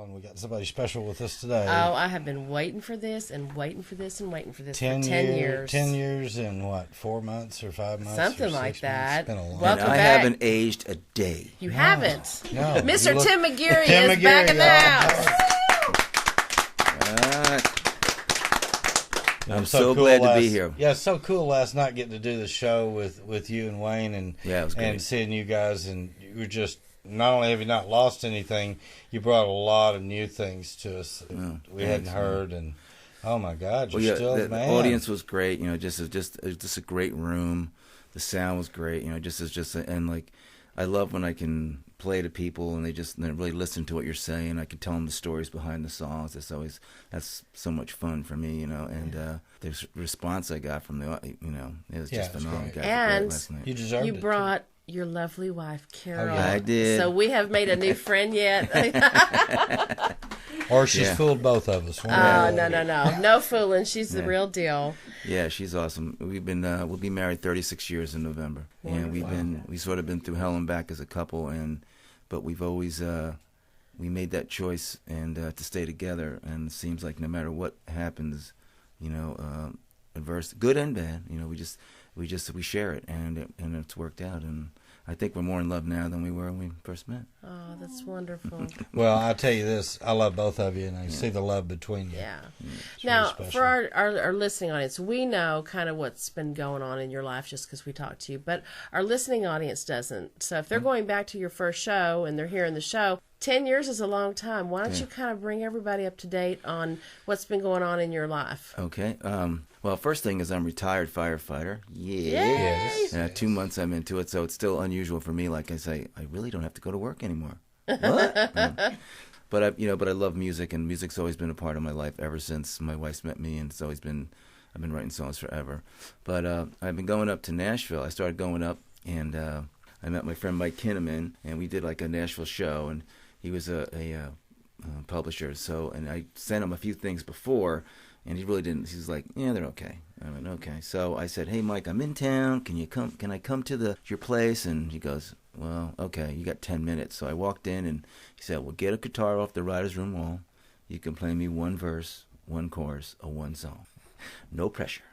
And we got somebody special with us today. Oh, I have been waiting for this and waiting for this and waiting for this for 10 years. 10 years and what, 4 months or 5 months? Something or like 6 months? that. It's been a long Welcome time. I back. haven't aged a day. You haven't. No. Mr. Tim McGeary Tim is McGeary, back in the y'all. house. I'm so glad to be here. Yeah, it's so cool last night getting to do the show with you and Wayne and Yeah, it was great. and seeing you guys, and you were just, not only have you not lost anything, you brought a lot of new things to us that we hadn't heard, and oh my God, you're still the man. The audience was great, just a great room. The sound was great, and like, I love when I can play to people and they really listen to what you're saying. I can tell them the stories behind the songs. That's so much fun for me, and the response I got from it was just phenomenal. Great. And last night. You deserved it. You brought your lovely wife, Carol. Oh, yeah. I did. So we have made a new friend yet. Or she's fooled both of us. Oh, no fooling. She's the real deal. Yeah, she's awesome. We've been we'll be married 36 years in November, and we've sort of been through hell and back as a couple, but we've always we made that choice and to stay together, and it seems like no matter what happens, adverse, good and bad, we share it, and it's worked out, and I think we're more in love now than we were when we first met. Oh, that's wonderful. Well, I'll tell you this. I love both of you, and I see the love between you. Yeah. It's Now, really for our listening audience, we know kind of what's been going on in your life just because we talked to you, but our listening audience doesn't. So if they're going back to your first show and they're hearing the show, 10 years is a long time. Why don't you kind of bring everybody up to date on what's been going on in your life? Okay. Well, first thing is I'm a retired firefighter. Yes. 2 months I'm into it, so it's still unusual for me. Like I say, I really don't have to go to work anymore. What? But I love music, and music's always been a part of my life ever since my wife's met me, and I've been writing songs forever. But I've been going up to Nashville. I started going up, and I met my friend Mike Kinnaman, and we did like a Nashville show, and he was a publisher. So, and I sent him a few things before, and he really didn't. He was like, "Yeah, they're okay." I went, "Okay." So I said, "Hey, Mike, I'm in town. Can I come to your place?" And he goes, "Well, okay. You got 10 minutes." So I walked in, and he said, "Well, get a guitar off the writer's room wall. You can play me one verse, one chorus, or one song. No pressure."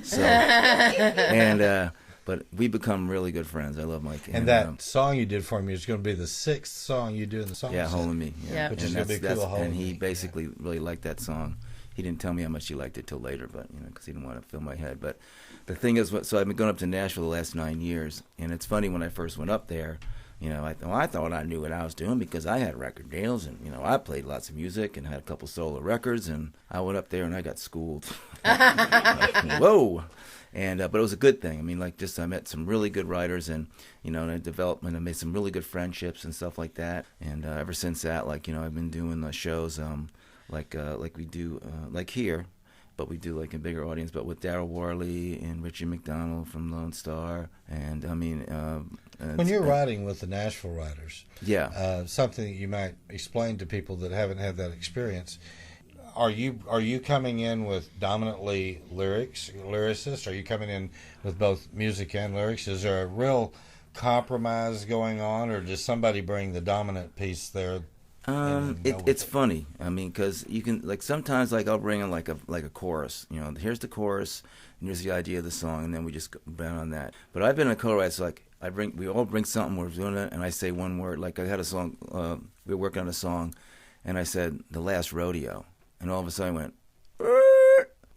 So, but we become really good friends. I love Mike. And that song you did for me is going to be the 6th song you do in the song. Yeah, Holding Me. Yeah. Which is going to be cool. And he basically really liked that song. He didn't tell me how much he liked it till later, but because he didn't want to fill my head. But the thing is, so I've been going up to Nashville the last 9 years, and it's funny, when I first went up there, I thought I knew what I was doing because I had record deals, and I played lots of music and had a couple solo records, and I went up there and I got schooled. Whoa. And but it was a good thing. I mean, I met some really good writers, and and I made some really good friendships and stuff like that. And ever since that, I've been doing the shows, like we do like here, but we do like a bigger audience, but with Daryl Worley and Richie McDonald from Lone Star, and I mean, when you're writing with the Nashville writers, something that you might explain to people that haven't had that experience. Are you coming in with dominantly lyricists? Are you coming in with both music and lyrics? Is there a real compromise going on, or does somebody bring the dominant piece there? It's funny. I mean, because you can sometimes I'll bring in like a chorus. Here's the chorus, and here's the idea of the song, and then we just go on that. But I've been a co-writer, so we all bring something, we're doing it, and I say one word. Like I had a song, we were working on a song, and I said "The Last Rodeo." And all of a sudden I went,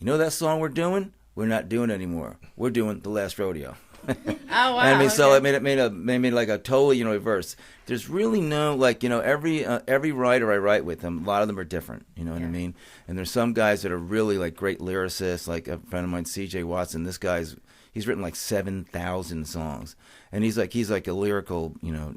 that song we're doing? We're not doing it anymore. We're doing The Last Rodeo. Oh, wow. I mean, okay. so it made like a totally, reverse. There's really no, every writer I write with them, a lot of them are different, what I mean? And there's some guys that are really like great lyricists, like a friend of mine, C.J. Watson. This he's written like 7,000 songs. And he's like a lyrical,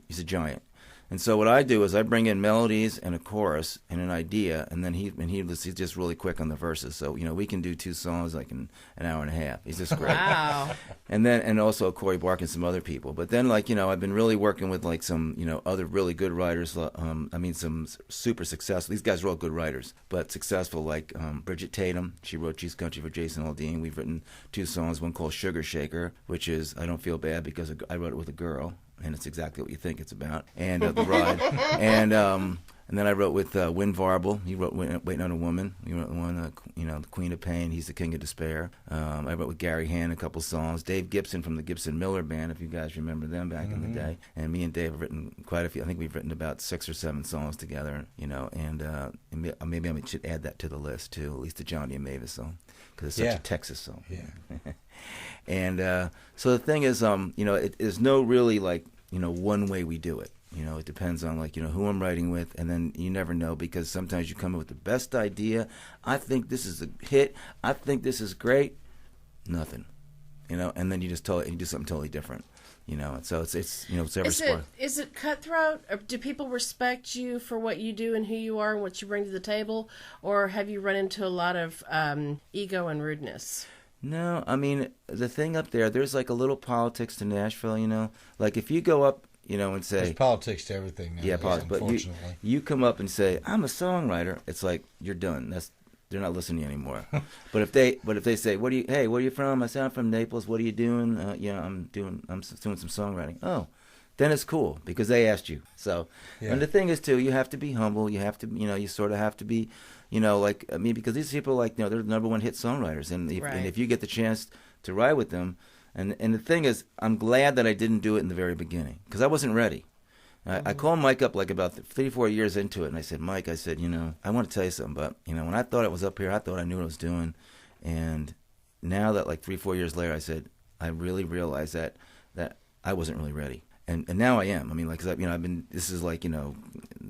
he's a giant. And so what I do is I bring in melodies and a chorus and an idea, and then he's just really quick on the verses. So we can do 2 songs like in an hour and a half. He's just great. Wow. And also Corey Bark and some other people. But then I've been really working with some other really good writers. Some super successful. These guys are all good writers, but successful, like Bridget Tatum. She wrote "Cheese Country" for Jason Aldean. We've written 2 songs. One called "Sugar Shaker," which is I don't feel bad because I wrote it with a girl. And it's exactly what you think it's about, and the ride, and And then I wrote with Win Varble. He wrote Waiting on a Woman. He wrote one, The Queen of Pain. He's the King of Despair. I wrote with Gary Hand a couple songs. Dave Gibson from the Gibson Miller Band, if you guys remember them back in the day. And me and Dave have written quite a few. I think we've written about 6 or 7 songs together, and maybe I should add that to the list, too, at least the Johnny and Mavis song, because it's such a Texas song. Yeah. And so the thing is, there's no really, one way we do it. It depends on, who I'm writing with, and then you never know, because sometimes you come up with the best idea. I think this is a hit. I think this is great. Nothing. And then you do something totally different. And so it's every sport. Is it cutthroat? Or do people respect you for what you do and who you are and what you bring to the table? Or have you run into a lot of ego and rudeness? No, I mean, the thing up there's like a little politics to Nashville, Like if you go up, and say... There's politics to everything now. Yeah, politics. But you come up and say, I'm a songwriter, it's like, you're done. They're not listening anymore. But if they say, where are you from? I say, I'm from Naples. What are you doing? I'm doing some songwriting. Oh, then it's cool because they asked you. So, and the thing is too, you have to be humble. You have to, you sort of have to be, because these people they're the number one hit songwriters, and if you get the chance to write with them, and the thing is, I'm glad that I didn't do it in the very beginning because I wasn't ready. I called Mike up about 3-4 years into it, and I said, Mike, I want to tell you something, but, when I thought it was up here, I thought I knew what I was doing, and now that 3-4 years later, I said, I really realized that I wasn't really ready, and now I am. I mean, this is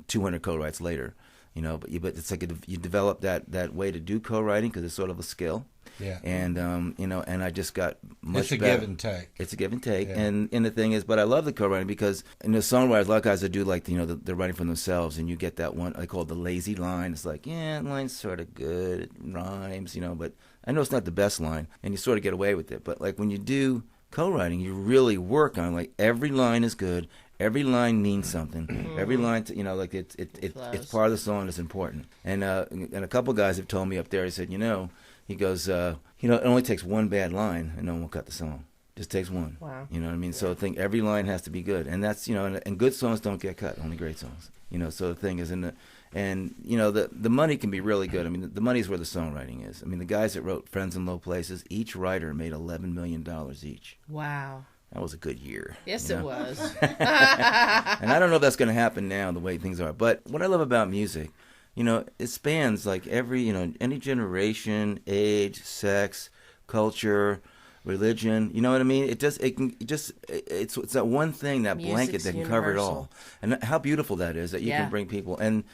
200 co-writes later, but it's like you develop that way to do co-writing because it's sort of a skill. Yeah. And and I just got much better. It's a give and take. It's a give and take. Yeah. And the thing is, but I love the co-writing because songwriters, a lot of guys that do they're writing for themselves, and you get that one I call it the lazy line. It's like, the line's sort of good, it rhymes, but I know it's not the best line, and you sort of get away with it. But when you do co-writing, you really work on every line is good. Every line means something. Every line, it's part of the song. It's important. And a couple guys have told me up there. He said, he goes, it only takes one bad line, and no one will cut the song. Just takes one. Wow. You know what I mean? So I think every line has to be good, and that's and good songs don't get cut. Only great songs. So the thing is, the money can be really good. I mean, the money's where the songwriting is. I mean, the guys that wrote Friends in Low Places, each writer made $11 million each. Wow. That was a good year. Yes, it was. And I don't know if that's going to happen now, the way things are. But what I love about music, it spans every, any generation, age, sex, culture, religion. You know what I mean? It's that one thing, that blanket that can cover it all. And how beautiful that is that you can bring people. And,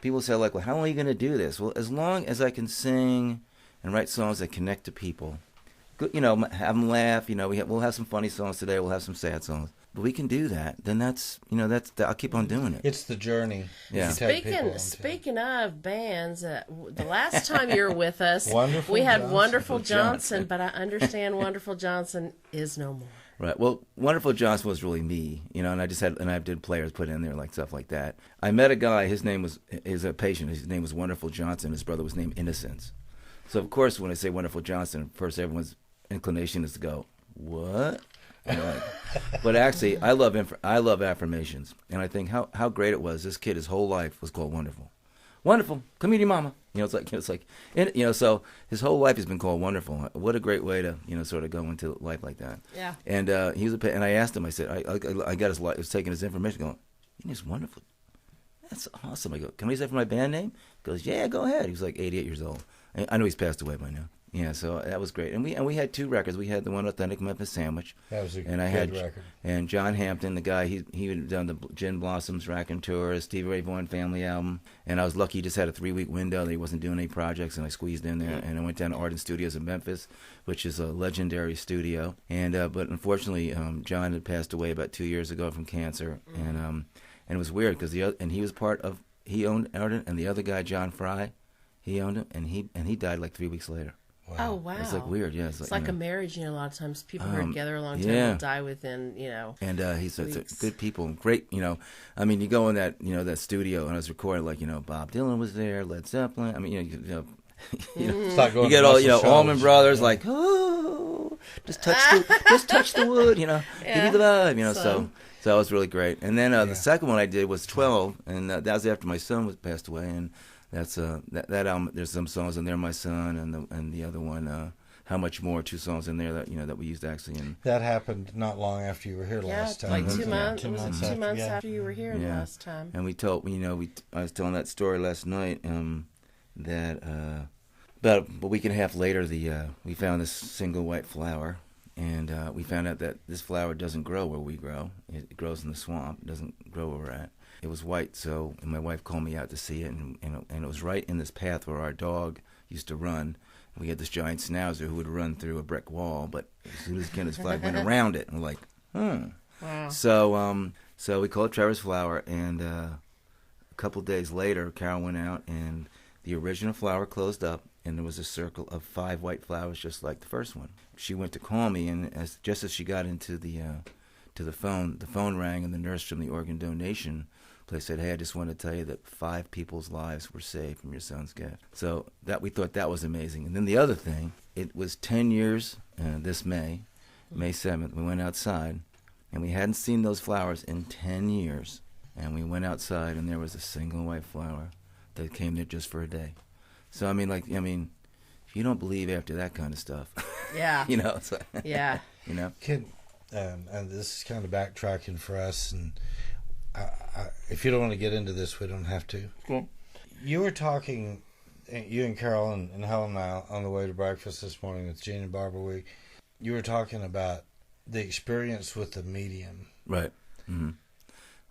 people say well, how long are you going to do this? Well, as long as I can sing and write songs that connect to people. Have them laugh. We'll have some funny songs today. We'll have some sad songs. But we can do that. Then I'll keep on doing it. It's the journey. Yeah. Speaking of bands, the last time you were with us, we had Johnson. Wonderful Johnson, but I understand Wonderful Johnson is no more. Right. Well, Wonderful Johnson was really me, and I did players put in there stuff like that. I met a guy. His name was a patient. His name was Wonderful Johnson. His brother was named Innocence. So of course, when I say Wonderful Johnson, first everyone's inclination is to go, what? But actually, I love affirmations, and I think how great it was. This kid, his whole life was called Wonderful. Wonderful, come here, mama. So his whole life has been called Wonderful. What a great way to sort of go into life like that. Yeah. And he was and I asked him. I said, I got his life. I was taking his information, going, he's wonderful. That's awesome. I go, can we say for my band name? He goes, yeah, go ahead. He was 88 years old. I know he's passed away by now. Yeah, so that was great, and we had 2 records. We had the one Authentic Memphis Sandwich. That was a good record. And John Hampton, the guy, he had done the Gin Blossoms Raconteur, Stevie Ray Vaughan Family album, and I was lucky he just had a 3-week window that he wasn't doing any projects, and I squeezed in there, and I went down to Arden Studios in Memphis, which is a legendary studio, and but unfortunately, John had passed away about 2 years ago from cancer, and it was weird because he owned Arden, and the other guy, John Fry, he owned it, and he died 3 weeks later. Wow. Oh, wow. It's weird, yeah. It's like a marriage, a lot of times people who are together a long time will die within, And he's good people, great, I mean, you go in that, that studio, and I was recording, Bob Dylan was there, Led Zeppelin, I mean, it's like going you get all, Allman Brothers, oh, just touch the wood, you know, give me the vibe, you know. So that was really great. And then the second one I did was 12, and that was after my son was passed away. And that's that album. There's some songs in there, My Son, and the other one, How Much More, 2 songs in there that we used actually. And that happened not long after you were here last time. Like 2 months. Was it 2 months after you were here last time? And we told, I was telling that story last night. That about a week and a half later, we found this single white flower, and we found out that this flower doesn't grow where we grow. It grows in the swamp. It doesn't grow where we're at. It was white, and my wife called me out to see it, and it was right in this path where our dog used to run. We had this giant schnauzer who would run through a brick wall, but as soon as his flag went around it, and we're like, Wow. So we called it Trevor's flower, and a couple days later, Carol went out, and the original flower closed up, and there was a circle of 5 white flowers just like the first one. She went to call me, and just as she got into the phone rang, and the nurse from the organ donation place said, "Hey, I just want to tell you that 5 people's lives were saved from your son's gift." So we thought that was amazing. And then the other thing, it was 10 years this May 7th. We went outside, and we hadn't seen those flowers in 10 years. And we went outside, and there was a single white flower that came there just for a day. So if you don't believe after that kind of stuff, you know, it's like, you know. And this is kind of backtracking for us, and if you don't want to get into this, we don't have to. Cool. You were talking, you and Carol and Helen and I on the way to breakfast this morning with Gene and Barbara. You were talking about the experience with the medium, right? Mm-hmm.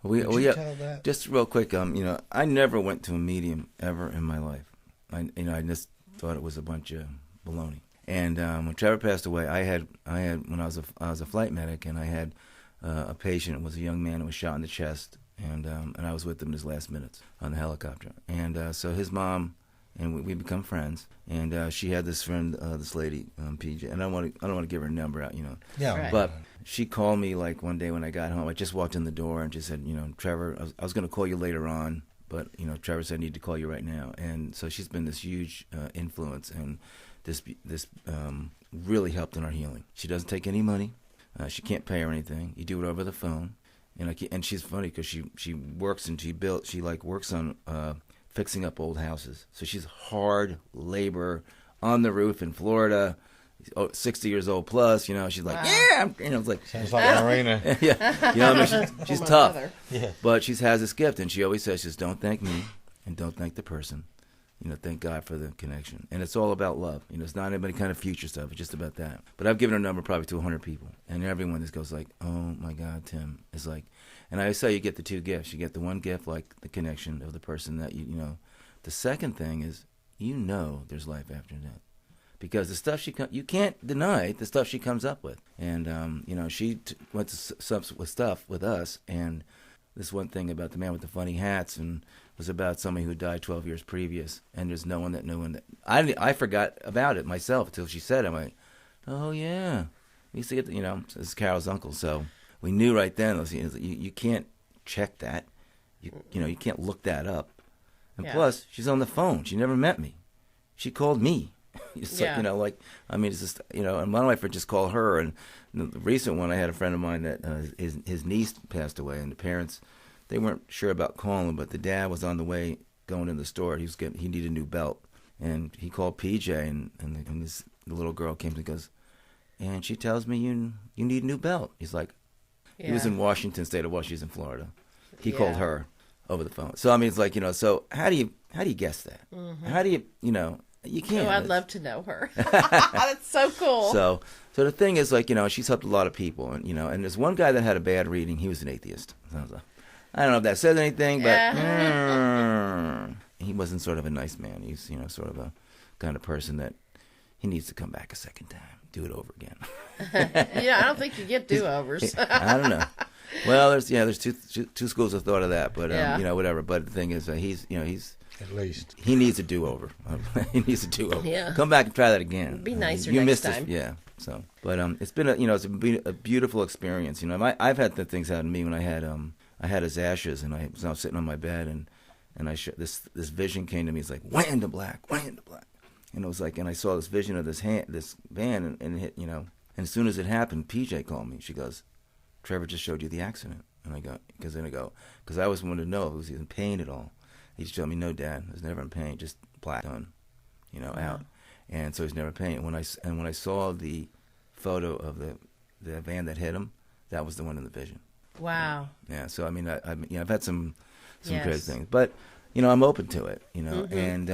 Would you tell that? Just real quick, I never went to a medium ever in my life. I just thought it was a bunch of baloney. And when Trevor passed away, I had when I was a flight medic, and I had a patient. It was a young man who was shot in the chest, and I was with him in his last minutes on the helicopter. And so his mom and we become friends. And she had this friend, this lady, PJ, and I don't want to give her number out, you know. Yeah. Right. But she called me like one day when I got home. I just walked in the door and just said, you know, Trevor, I was going to call you later on, but you know, Trevor said I need to call you right now. And so she's been this huge influence, and this really helped in our healing. She doesn't take any money. She can't pay or anything. You do it over the phone. And she's funny because she works and she works on fixing up old houses. So she's hard labor on the roof in Florida, 60 years old plus, you know. She's like, yeah, it's like sounds like Marina. Yeah, you know, I mean, she's tough. Yeah. But she has this gift, and she always says, just don't thank me and don't thank the person. You know, thank God for the connection. And it's all about love. You know, it's not any kind of future stuff. It's just about that. But I've given her number probably to 100 people. And everyone just goes like, oh, my God, Tim. It's like, and I always say you get the 2 gifts. You get the one gift, like the connection of the person that you know. The second thing is, you know there's life after death. Because the stuff you can't deny the stuff she comes up with. And, you know, she went to stuff with us. And this one thing about the man with the funny hats and was about somebody who died 12 years previous, and there's no one that knew. And I forgot about it myself until she said it. I'm like, oh yeah, we used to get, you know, this is Carol's uncle, so we knew right then. You can't check that, you know, you can't look that up. And plus, she's on the phone. She never met me. She called me. It's like, you know, like, I mean, it's just, you know, and one of my friends just called her. And the recent one, I had a friend of mine that his niece passed away, and the parents, they weren't sure about calling, but the dad was on the way going to the store. He needed a new belt, and he called PJ, and the little girl came and goes, and she tells me you need a new belt. He's like, he was in Washington, state of Washington, she's in Florida. He called her over the phone. So I mean, it's like, you know, so how do you guess that? Mm-hmm. How do you know? You can't. Oh, I'd love to know her. That's so cool. So the thing is, like, you know, she's helped a lot of people, and you know, and there's one guy that had a bad reading. He was an atheist. So I was like, I don't know if that says anything, but he wasn't sort of a nice man. He's, you know, sort of a kind of person that he needs to come back a second time, do it over again. Yeah, I don't think you get do-overs. I don't know. Well, there's two schools of thought of that, but you know, whatever. But the thing is, he's at least he needs a do-over. He needs a do-over. Yeah. Come back and try that again. Be nicer you next missed time. It. Yeah. So, but it's been a beautiful experience. You know, I've had the things happen to me when I had his ashes, and I was sitting on my bed, and this vision came to me. It's like, way into black, and it was like, and I saw this vision of this van, and it hit, you know, And as soon as it happened, PJ called me. She goes, Trevor just showed you the accident. And I go, because I always wanted to know if he was in pain at all. He just told me, no, Dad, I was never in pain, just black done, out. And so he's never in pain. And when I saw the photo of the van that hit him, that was the one in the vision. Wow. Yeah. So I mean, I've had some crazy things, but I'm open to it. And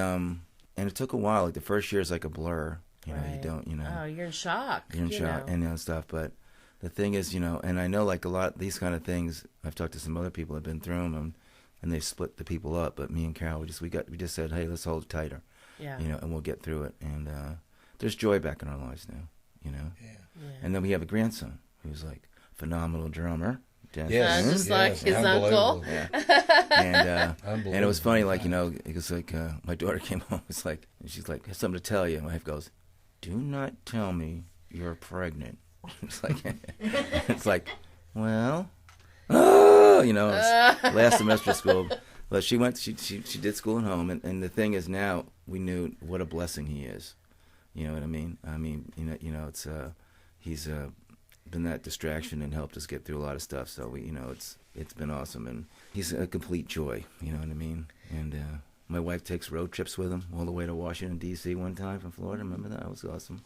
it took a while. Like the first year is like a blur. You don't. Oh, you're in shock. You're in shock and stuff. But the thing is, and I know like a lot these kind of things. I've talked to some other people who've been through them, and they split the people up. But me and Carol, we just said, hey, let's hold it tighter. Yeah. And we'll get through it. And there's joy back in our lives now. Yeah. And then we have a grandson who's like phenomenal drummer. Yes. Just like his uncle. Yeah. And it was funny, like, it was like my daughter came home. It's like, and she's like, I have something to tell you. And my wife goes, do not tell me you're pregnant. It's like, well, it's last semester of school. But she did school at home. And the thing is now we knew what a blessing he is. You know what I mean? I mean, it's he's been that distraction and helped us get through a lot of stuff. So it's been awesome, and he's a complete joy. You know what I mean? And my wife takes road trips with him all the way to Washington D.C. one time from Florida. Remember that? That was awesome.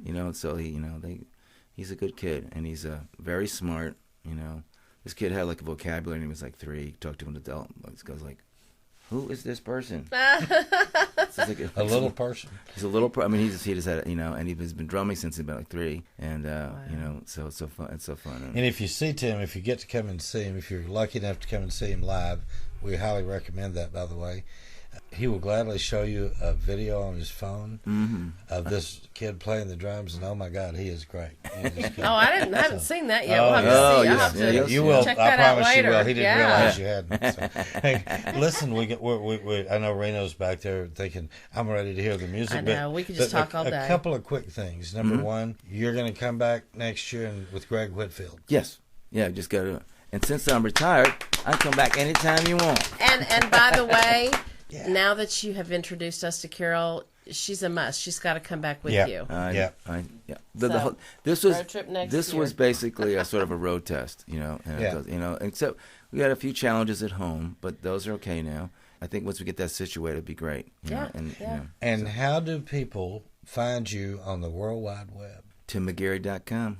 And so he's a good kid, and he's very smart. This kid had like a vocabulary, and he was like 3. He talked to an adult. This guy's like, who is this person? So like a little person. He's a little. I mean, he just had and he's been drumming since he's been like 3, and wow. So it's so fun. It's so fun. And if you see Tim, if you get to come and see him, if you're lucky enough to come and see him live, we highly recommend that. By the way, he will gladly show you a video on his phone of this kid playing the drums, and oh my God, he is great. I haven't seen that yet. We'll have to see. You will. Check I that out promise later. you will. He didn't realize you hadn't. So. Hey, listen, I know Reno's back there thinking I'm ready to hear the music. I know. We could just talk all day. A couple of quick things. Number one, you're going to come back next year with Greg Whitfield. Yes. Yeah. Just got to. And since I'm retired, I can come back anytime you want. And by the way. Yeah. Now that you have introduced us to Carol, she's a must. She's got to come back with you. This was basically a sort of a road test, Except we had a few challenges at home, but those are okay now. I think once we get that situated, it'd be great. And how do people find you on the World Wide Web? TimMcGeary.com.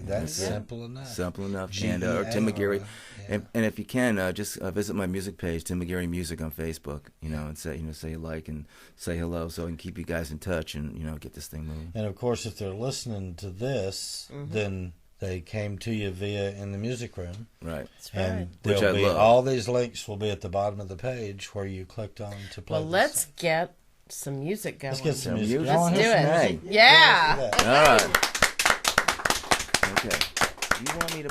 That's simple enough. Simple enough. And or Tim McGeary. Yeah. And if you can, just visit my music page, Tim McGeary Music on Facebook. And say say like and say hello, so I can keep you guys in touch and get this thing moving. And of course, if they're listening to this, then they came to you via In the Music Room. Right. That's right. And there'll be all these links will be at the bottom of the page where you clicked on to play. Well, let's get some music going. Let's get some music. Let's do it. Yeah. All right. Okay. You want me to